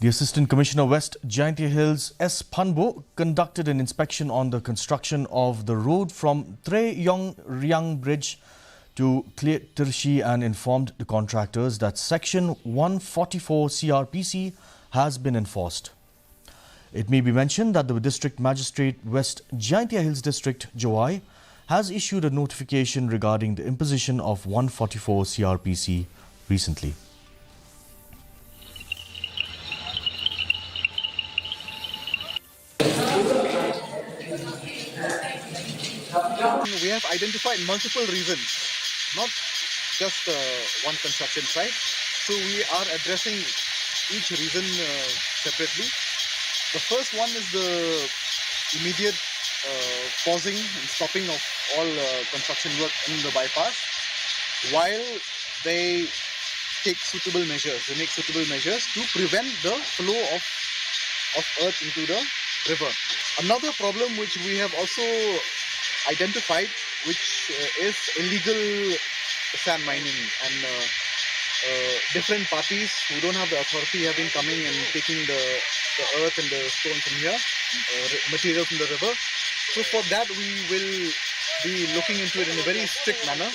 The Assistant Commissioner West Jaintia Hills S. Phanbo conducted an inspection on the construction of the road from Tre Yong Riang Bridge to Klet Tirshi and informed the contractors that Section 144 CRPC has been enforced. It may be mentioned that the District Magistrate West Jaintia Hills District Jowai has issued a notification regarding the imposition of 144 CRPC recently. We have identified multiple reasons, not just one construction site. So we are addressing each reason separately. The first one is the immediate pausing and stopping of all construction work in the bypass while they take suitable measures. They make suitable measures to prevent the flow of earth into the river. Another problem which we have also identified, which is illegal sand mining, and different parties who don't have the authority have been coming and taking the earth and the stone from here, material from the river. So for that we will be looking into it in a very strict manner.